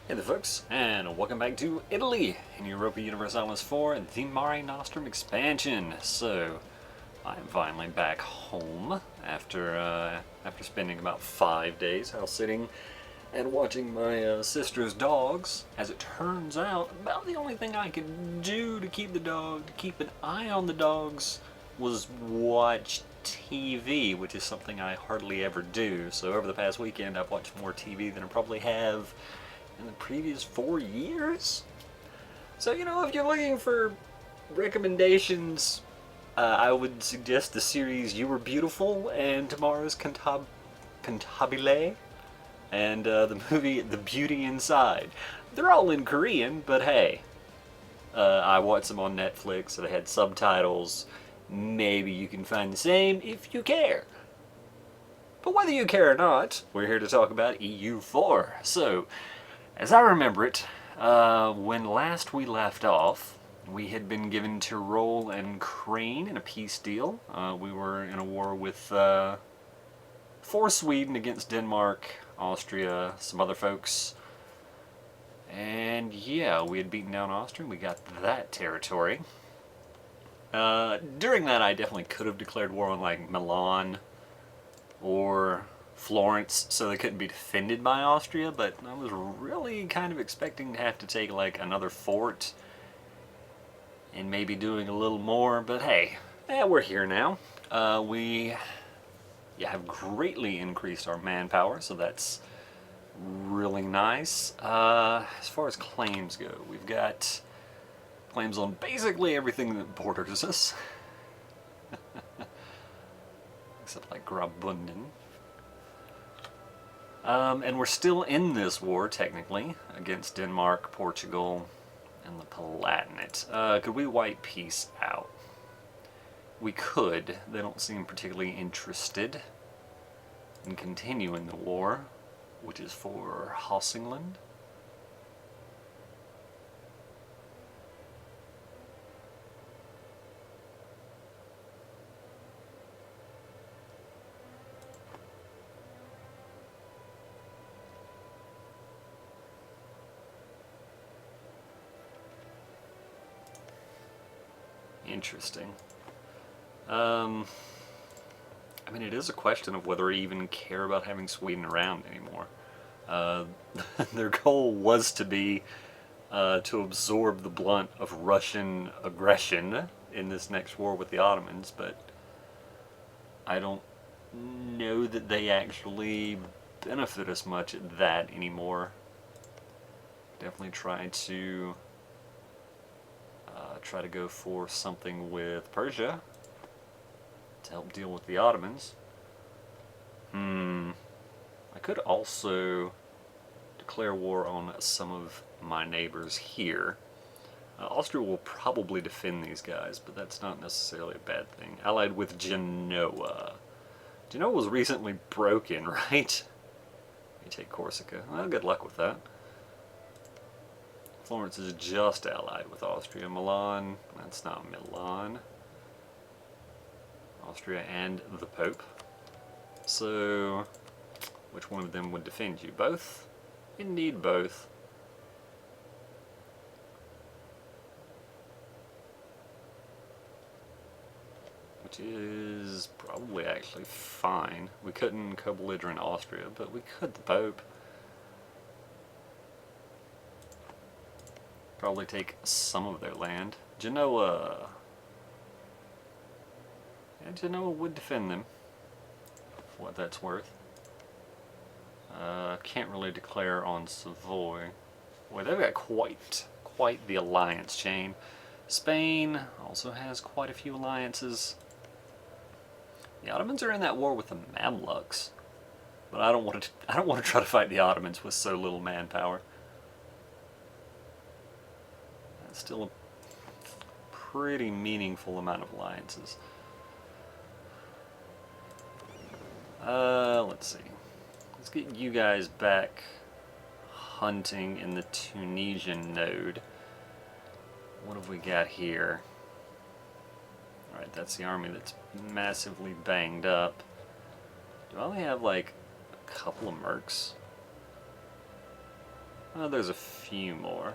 Hey there folks, and welcome back to Italy in Europa Universalis IV, the Mare Nostrum expansion. So, I'm finally back home after spending about 5 days house sitting and watching my sister's dogs. As it turns out, about the only thing I could do to keep an eye on the dogs, was watch TV, which is something I hardly ever do. So over the past weekend, I've watched more TV than I probably have in the previous 4 years. So, if you're looking for recommendations, I would suggest the series You Were Beautiful and Tomorrow's Cantabile, and the movie The Beauty Inside. They're all in Korean, but hey, I watched them on Netflix, so they had subtitles. Maybe you can find the same if you care. But whether you care or not, we're here to talk about EU4. So, as I remember it, when last we left off, we had been given Tyrol and Crane in a peace deal. We were in a war with for Sweden against Denmark, Austria, some other folks. And yeah, we had beaten down Austria. We got that territory. During that, I definitely could have declared war on like Milan or Florence, so they couldn't be defended by Austria, but I was really kind of expecting to have to take like another fort and maybe doing a little more, but hey, we're here now. We have greatly increased our manpower, so that's really nice. As far as claims go, we've got claims on basically everything that borders us. Except like Graubünden. And we're still in this war, technically, against Denmark, Portugal, and the Palatinate. Could we wipe peace out? We could. They don't seem particularly interested in continuing the war, which is for Hälsingland. Interesting. I mean, it is a question of whether I even care about having Sweden around anymore. Their goal was to be to absorb the blunt of Russian aggression in this next war with the Ottomans, but I don't know that they actually benefit us much at that anymore. Definitely try to go for something with Persia to help deal with the Ottomans. I could also declare war on some of my neighbors here. Austria will probably defend these guys, but that's not necessarily a bad thing. Allied with Genoa. Genoa was recently broken, right? You take Corsica. Well, good luck with that. Florence is just allied with Austria. Milan, that's not Milan. Austria and the Pope. So, which one of them would defend you? Both? Indeed, both. Which is probably actually fine. We couldn't co-belligerent Austria, but we could the Pope. Probably take some of their land. Genoa. Yeah, Genoa would defend them, for what that's worth. Can't really declare on Savoy. Boy, they've got quite the alliance chain. Spain also has quite a few alliances. The Ottomans are in that war with the Mamluks, but I don't want to try to fight the Ottomans with so little manpower. Still a pretty meaningful amount of alliances. Let's see. Let's get you guys back hunting in the Tunisian node. What have we got here? Alright, that's the army that's massively banged up. Do I only have like a couple of mercs? There's a few more.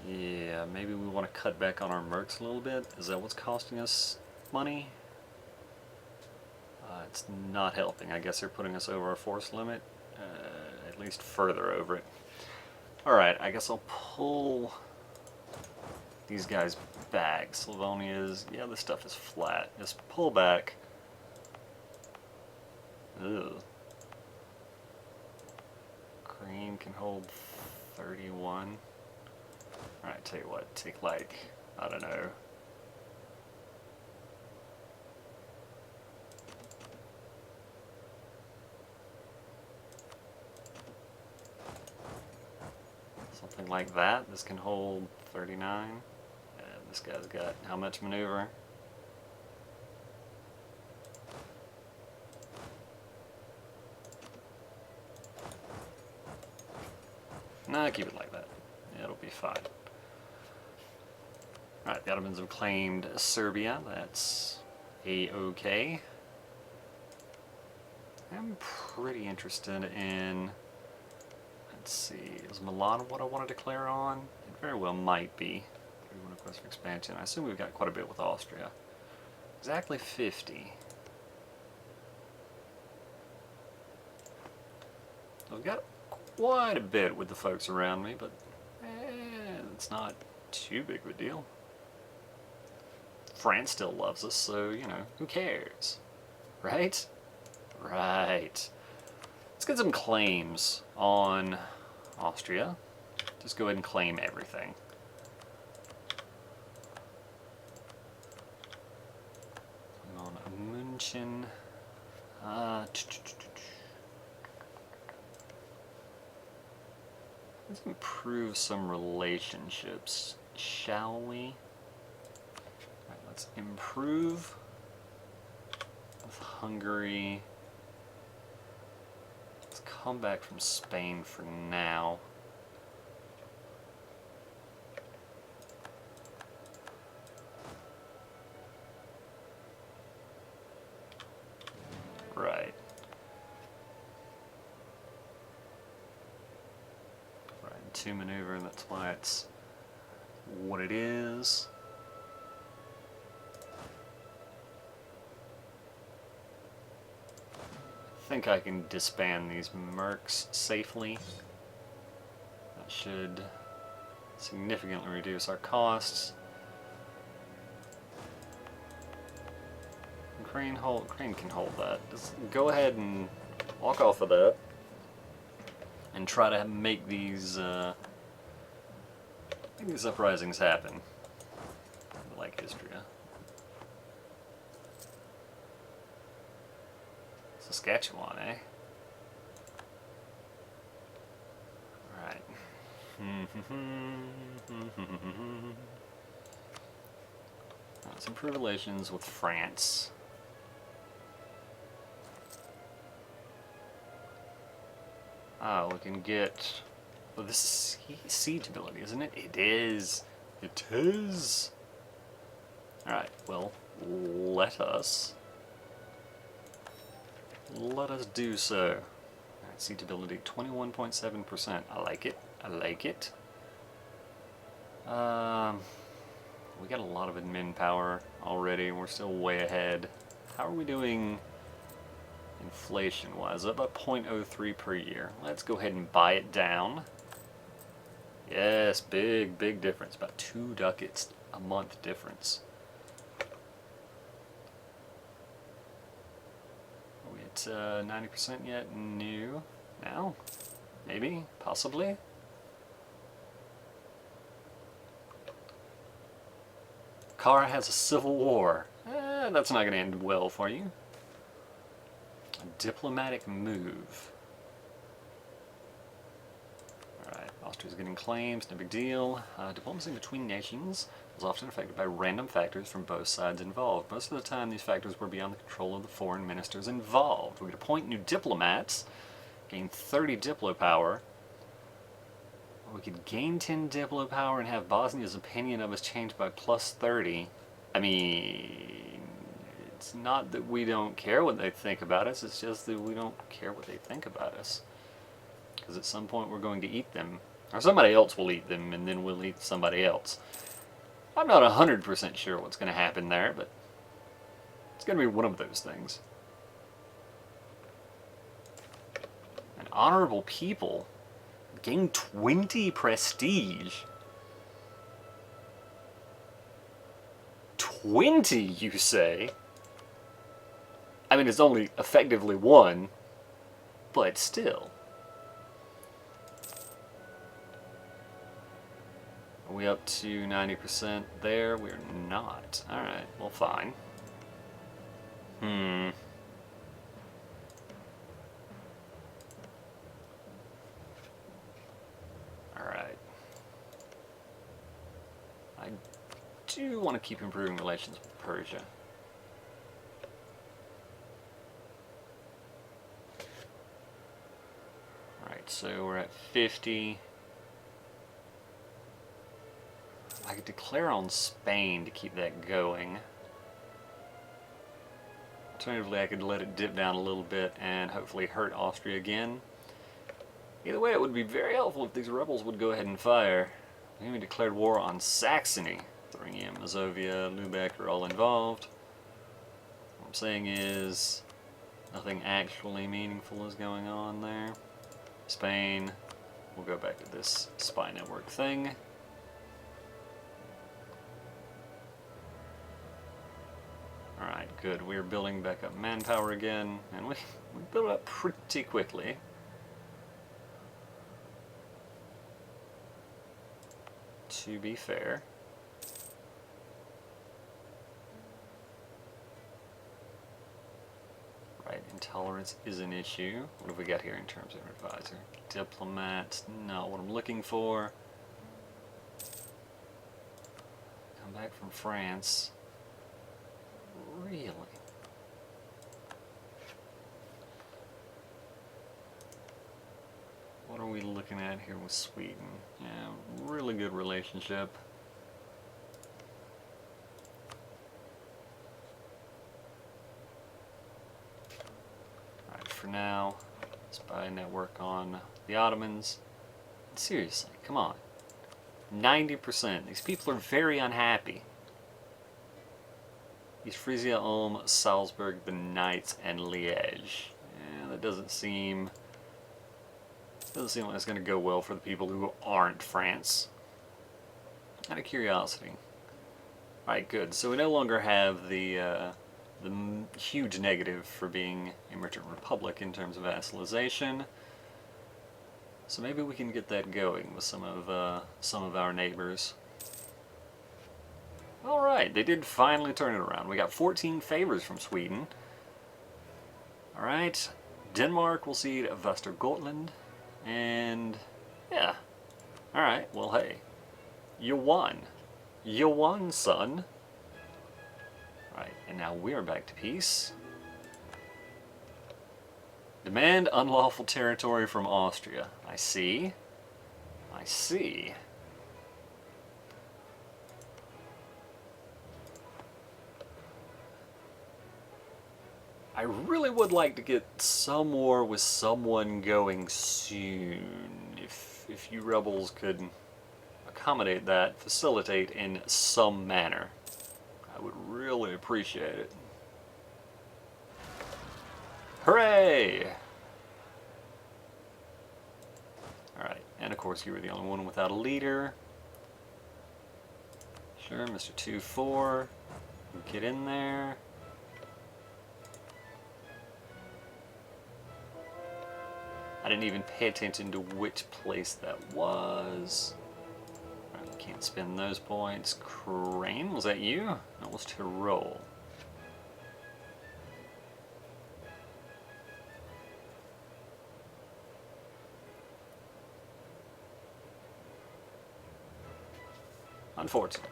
Yeah, maybe we want to cut back on our mercs a little bit. Is that what's costing us money? It's not helping. I guess they're putting us over our force limit. At least further over it. Alright, I guess I'll pull these guys back. Slavonia's, yeah, this stuff is flat. Just pull back. Ugh. Green can hold 31. Alright, tell you what, take like, I don't know. Something like that. This can hold 39. This guy's got how much maneuver? Nah, keep it like that. It'll be fine. Alright, the Ottomans have claimed Serbia. That's A-OK. I'm pretty interested in... Let's see, is Milan what I want to declare on? It very well might be. We want to request for expansion. I assume we've got quite a bit with Austria. Exactly 50. So we've got quite a bit with the folks around me, but it's not too big of a deal. France still loves us, so, you know, who cares? Right? Right. Let's get some claims on Austria. Just go ahead and claim everything. On München. Let's improve some relationships, shall we? Right, let's improve with Hungary. Let's come back from Spain for now. Right. Right, 2 maneuver, and that's why it's what it is. I think I can disband these mercs safely. That should significantly reduce our costs. Crane can hold that. Just go ahead and walk off of that and try to make these uprisings happen. Like Istria. Saskatchewan, eh? Alright. Let's improve relations with France. We can get... Oh, this is siege ability, isn't it? It is. It is. Alright, well, let us do so. Alright, siege ability, 21.7%. I like it. I like it. We got a lot of admin power already, and we're still way ahead. How are we doing inflation-wise? Up by 0.03 per year. Let's go ahead and buy it down. Yes, big difference. About 2 ducats a month difference. Are we at 90% yet? No. Now? Maybe? Possibly? Kara has a civil war. That's not going to end well for you. A diplomatic move. Alright, Austria's getting claims, no big deal. Diplomacy between nations was often affected by random factors from both sides involved. Most of the time, these factors were beyond the control of the foreign ministers involved. We could appoint new diplomats, gain 30 diplo power. Or we could gain 10 diplo power and have Bosnia's opinion of us changed by plus 30. I mean, It's not that we don't care what they think about us, it's just that we don't care what they think about us. Because at some point we're going to eat them. Or somebody else will eat them, and then we'll eat somebody else. I'm not 100% sure what's going to happen there, but it's going to be one of those things. An honorable people gain 20 prestige. 20, you say? I mean, it's only effectively 1, but still. Are we up to 90% there? We're not. Alright, well, fine. Alright. I do want to keep improving relations with Persia. Alright, so we're at 50. I could declare on Spain to keep that going. Alternatively, I could let it dip down a little bit and hopefully hurt Austria again. Either way, it would be very helpful if these rebels would go ahead and fire. We even declared war on Saxony. Thuringia, Mazovia, Lubeck are all involved. What I'm saying is, nothing actually meaningful is going on there. Spain, we'll go back to this spy network thing. Alright, good. We're building back up manpower again, and we built it up pretty quickly. To be fair. Right, intolerance is an issue. What have we got here in terms of advisor? Diplomat, not what I'm looking for. Come back from France. Really? What are we looking at here with Sweden? Yeah, really good relationship. Alright, for now, spy network on the Ottomans. Seriously, come on. 90%. These people are very unhappy. East Frisia, Ulm, Salzburg, the Knights, and Liège. Yeah, that doesn't seem like it's going to go well for the people who aren't France. Out of curiosity. Alright, good. So we no longer have the huge negative for being a merchant republic in terms of vassalization. So maybe we can get that going with some of our neighbors. Alright, they did finally turn it around. We got 14 favors from Sweden. Alright, Denmark will cede Västergötland. And, yeah. Alright, well, hey. You won. You won, son. Alright, and now we're back to peace. Demand unlawful territory from Austria. I see. I see. I really would like to get some war with someone going soon. If you rebels could accommodate that, facilitate in some manner, I would really appreciate it. Hooray! Alright, and of course you were the only one without a leader. Sure, Mr. 2-4. Get in there. I didn't even pay attention to which place that was. Right, we can't spend those points. Crane, was that you? That was Tyrol. Unfortunate.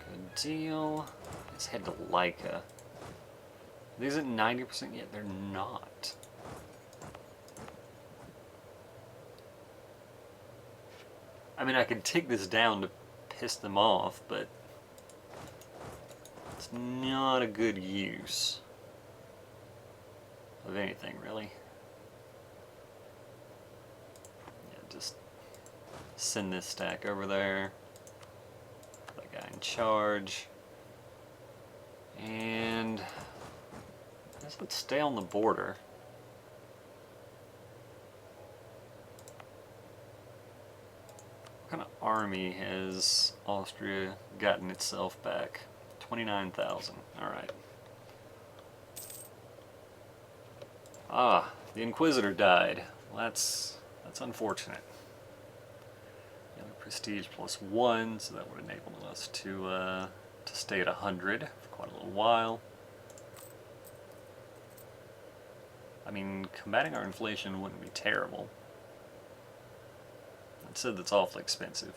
Good deal. Let's head to Leica. These at 90% yet? They're not. I mean, I could take this down to piss them off, but it's not a good use of anything, really. Yeah, just send this stack over there. That guy in charge. And I guess let's stay on the border. What kind of army has Austria gotten itself back? 29,000. Alright. Ah, the Inquisitor died. Well, that's unfortunate. Yeah, prestige +1, so that would enable us to stay at 100 for quite a little while. I mean, combating our inflation wouldn't be terrible. That said, that's awfully expensive.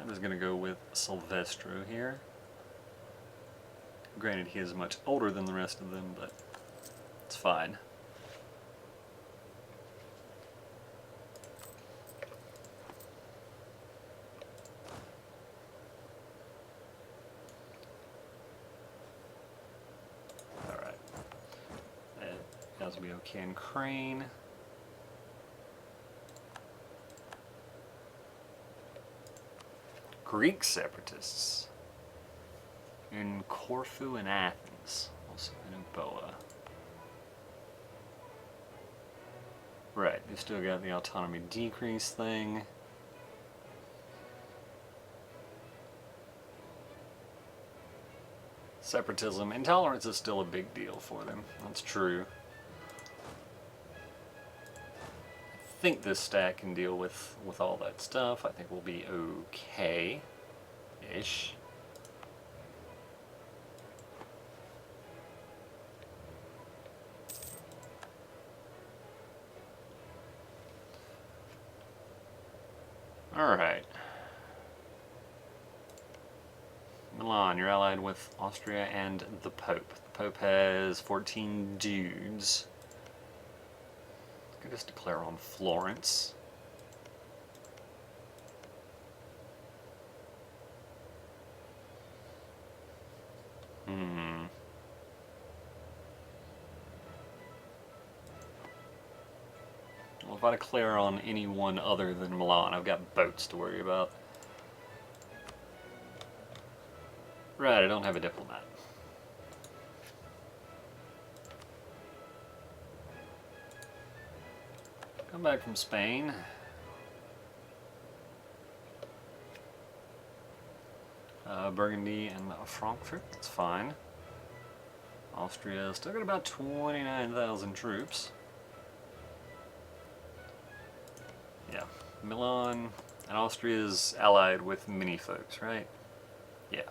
I'm just going to go with Silvestro here. Granted, he is much older than the rest of them, but it's fine. Alright. Osmio can crane. Greek separatists in Corfu and Athens, also in Boa. Right, they've still got the autonomy decrease thing. Separatism, intolerance is still a big deal for them, that's true. I think this stack can deal with all that stuff. I think we'll be okay-ish. Alright. Milan, you're allied with Austria and the Pope. The Pope has 14 dudes. Let's just declare on Florence. Well, if I declare on anyone other than Milan, I've got boats to worry about. Right, I don't have a diplomat. Come back from Spain. Burgundy and Frankfurt, that's fine. Austria still got about 29,000 troops. Yeah, Milan and Austria's allied with many folks, right? Yeah.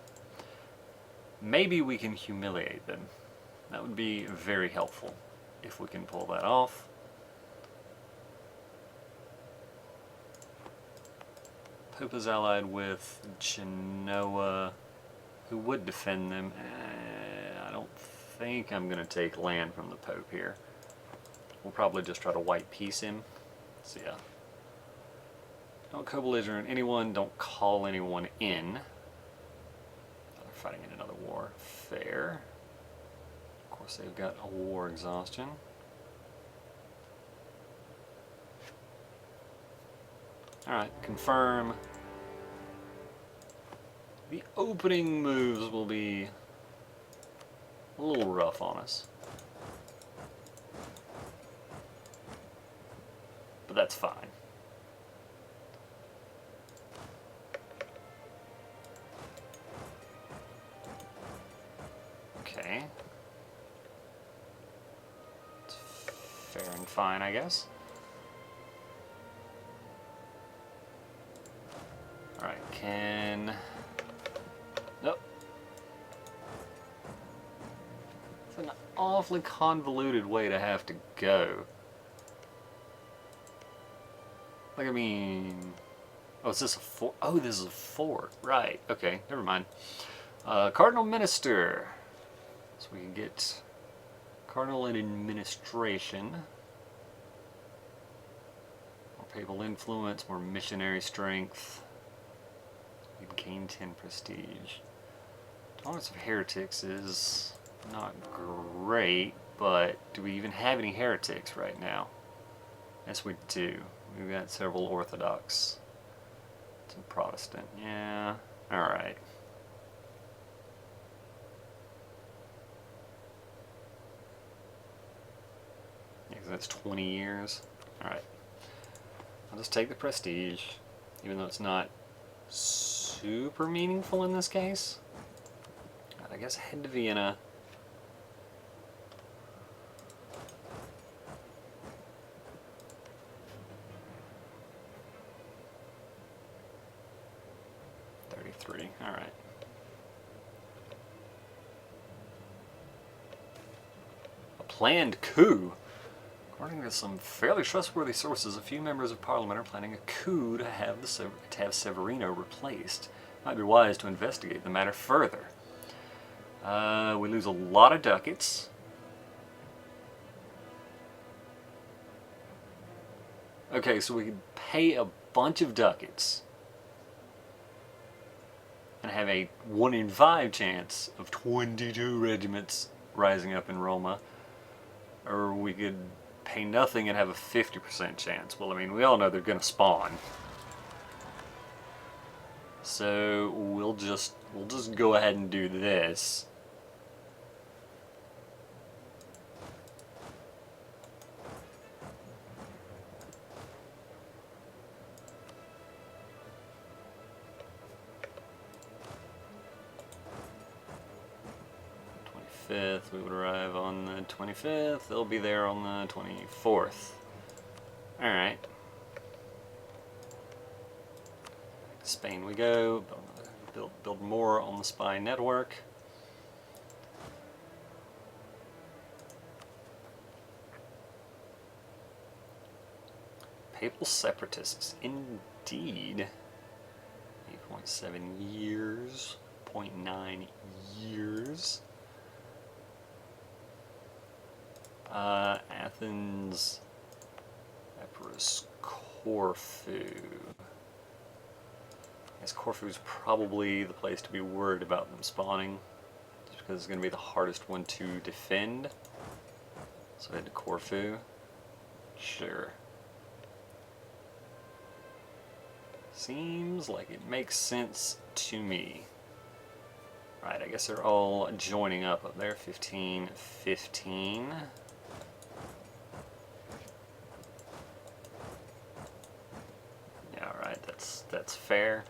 Maybe we can humiliate them. That would be very helpful if we can pull that off. Pope is allied with Genoa, who would defend them. I don't think I'm going to take land from the Pope here. We'll probably just try to white peace him. So yeah. Don't co-belligerent anyone, don't call anyone in. They're fighting in another war. Fair. Of course they've got a war exhaustion. Alright, confirm. The opening moves will be a little rough on us. But that's fine. Okay. It's fair and fine, I guess. Alright, can... Nope. It's an awfully convoluted way to have to go. Like, I mean... Oh, is this a fort? Oh, this is a fort. Right, okay, never mind. Cardinal Minister. So we can get Cardinal in administration. papal influence, more missionary strength. You gain 10 prestige. Tolerance of heretics is not great, but do we even have any heretics right now? Yes, we do. We've got several Orthodox. Some Protestant. Yeah. Alright. Yeah, 'cause that's 20 years. Alright. I'll just take the prestige, even though it's not super meaningful in this case. I guess head to Vienna. Alright. A planned coup. According to some fairly trustworthy sources, a few members of parliament are planning a coup to have Severino replaced. Might be wise to investigate the matter further. We lose a lot of ducats. Okay, so we can pay a bunch of ducats and have a 1 in 5 chance of 22 regiments rising up in Roma. Or we could pay nothing and have a 50% chance. Well, I mean, we all know they're gonna spawn. So we'll just go ahead and do this. We would arrive on the 25th. They'll be there on the 24th. Alright. Spain we go. Build more on the spy network. Papal separatists, indeed. 8.7 years. 0.9 years. Athens, Epirus, Corfu. I guess Corfu's probably the place to be worried about them spawning, just because it's going to be the hardest one to defend. So head to Corfu. Sure. Seems like it makes sense to me. Right, I guess they're all joining up there. 15, 15. Yeah, alright, that's fair.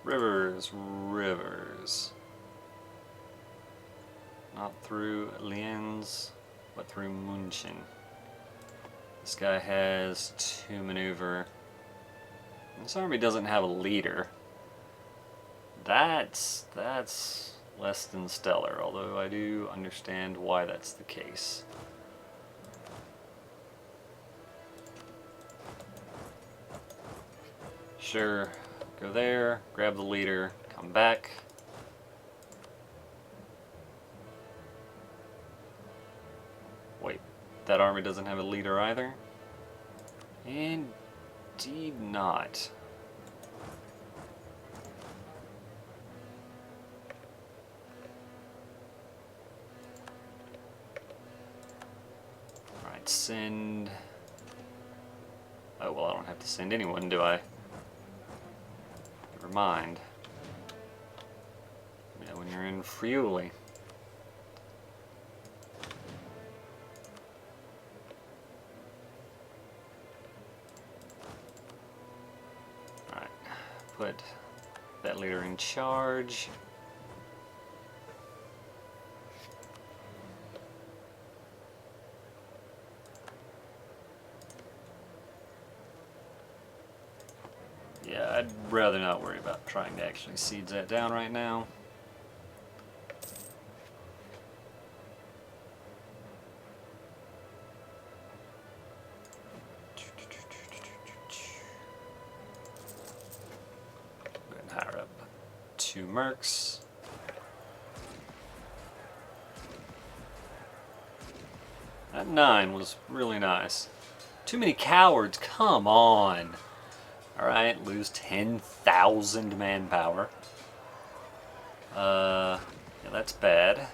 Rivers, rivers. Not through Lienz, but through München. This guy has 2 maneuver. This army doesn't have a leader. That's less than stellar, although I do understand why that's the case. Sure, go there, grab the leader, come back. Wait, that army doesn't have a leader either? Indeed not. Alright, send... Oh, well, I don't have to send anyone, do I? Never mind. Yeah, when you're in Friuli. Alright, put that leader in charge. Yeah, I'd rather not worry about trying to actually siege that down right now. Go ahead and hire up 2 mercs. 9 was really nice. Too many cowards, come on. Alright, lose 10,000 manpower. Yeah, that's bad.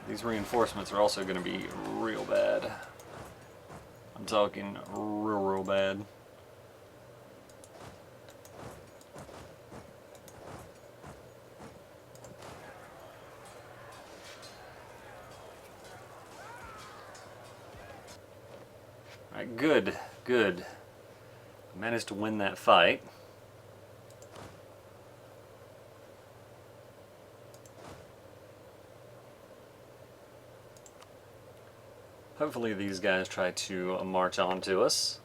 These reinforcements are also going to be real bad. I'm talking real bad. Alright, good, good. I managed to win that fight. Hopefully these guys try to march on to us.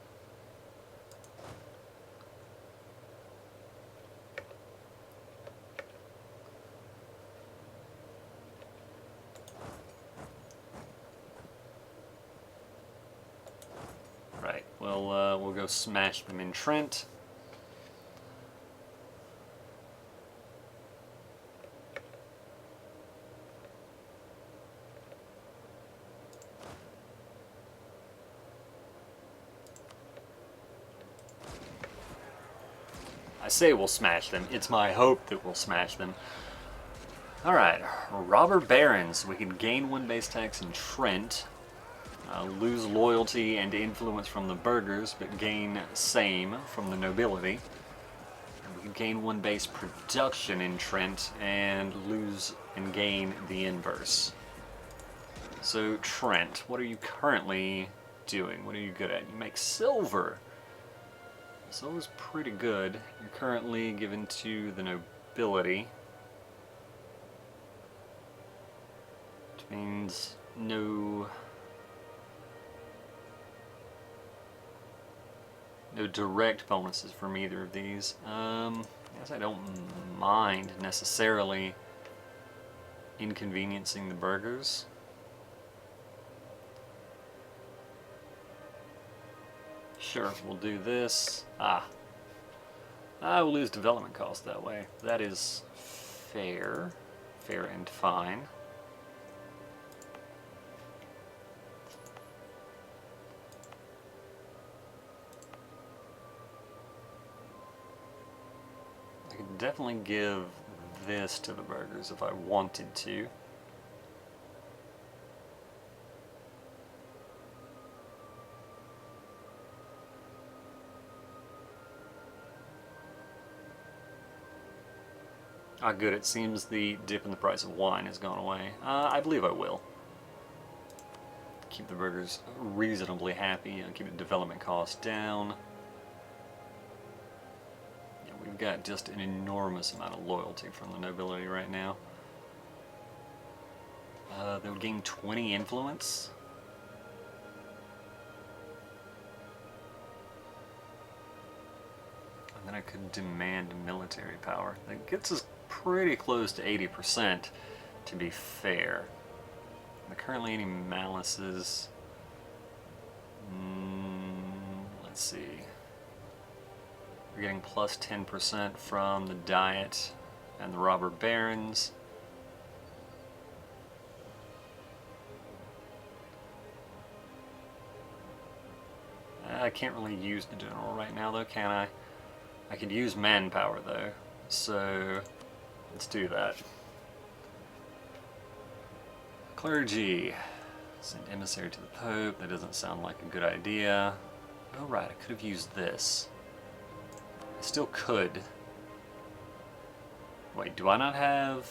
Right, we'll go smash them in Trent. I say we'll smash them. It's my hope that we'll smash them. Alright, robber barons. We can gain 1 base tax in Trent. Lose loyalty and influence from the burghers, but gain same from the nobility. And we can gain 1 base production in Trent and lose and gain the inverse. So Trent, what are you currently doing? What are you good at? You make silver. Silver's pretty good. You're currently given to the nobility. Which means no direct bonuses from either of these. I guess I don't mind necessarily inconveniencing the burghers. Sure, we'll do this. I will lose development costs that way. That is fair. Fair and fine. I could definitely give this to the burghers if I wanted to. Ah, good. It seems the dip in the price of wine has gone away. I believe I will. Keep the burghers reasonably happy and keep the development costs down. Yeah, we've got just an enormous amount of loyalty from the nobility right now. They'll gain 20 influence. And then I could demand military power. That gets us pretty close to 80%, to be fair. Are there currently any malices? Let's see. We're getting plus 10% from the Diet and the Robber Barons. I can't really use the General right now though, can I? I could use manpower though, so let's do that. Clergy. Send emissary to the Pope. That doesn't sound like a good idea. Oh right, I could have used this. I still could. Wait, do I not have...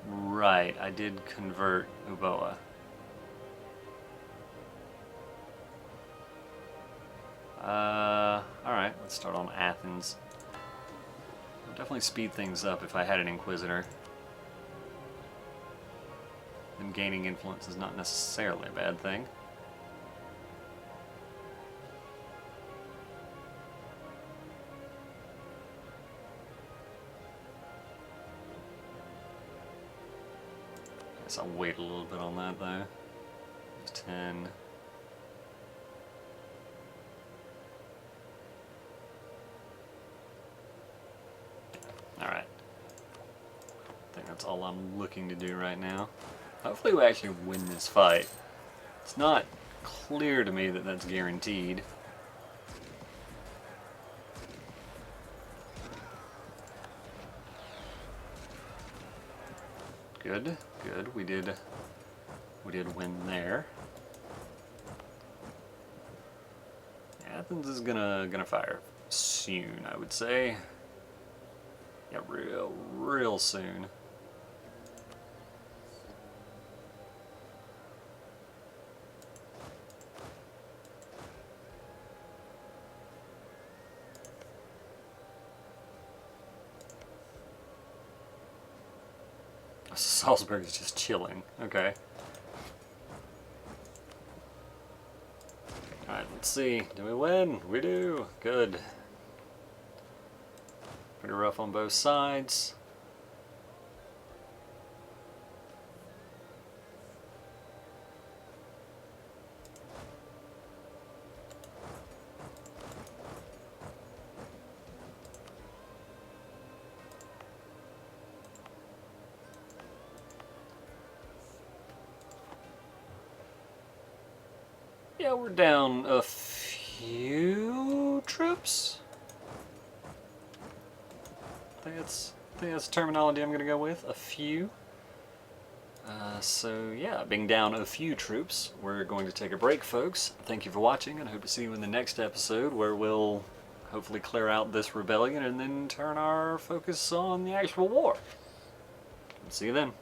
Right, I did convert Uboa. Alright, let's start on Athens. It would definitely speed things up if I had an Inquisitor. Them gaining influence is not necessarily a bad thing. Guess I'll wait a little bit on that though. There's 10. Alright. That's all I'm looking to do right now. Hopefully we actually win this fight. It's not clear to me that that's guaranteed. Good, good. We did win there. Athens is gonna fire soon, I would say. Yeah, real soon. Salzburg is just chilling. Okay. Alright, let's see. Do we win? We do. Good. Pretty rough on both sides. Yeah, we're down a few troops. I think that's the terminology I'm going to go with. A few. So yeah, being down a few troops, we're going to take a break, folks. Thank you for watching, and I hope to see you in the next episode, where we'll hopefully clear out this rebellion and then turn our focus on the actual war. See you then.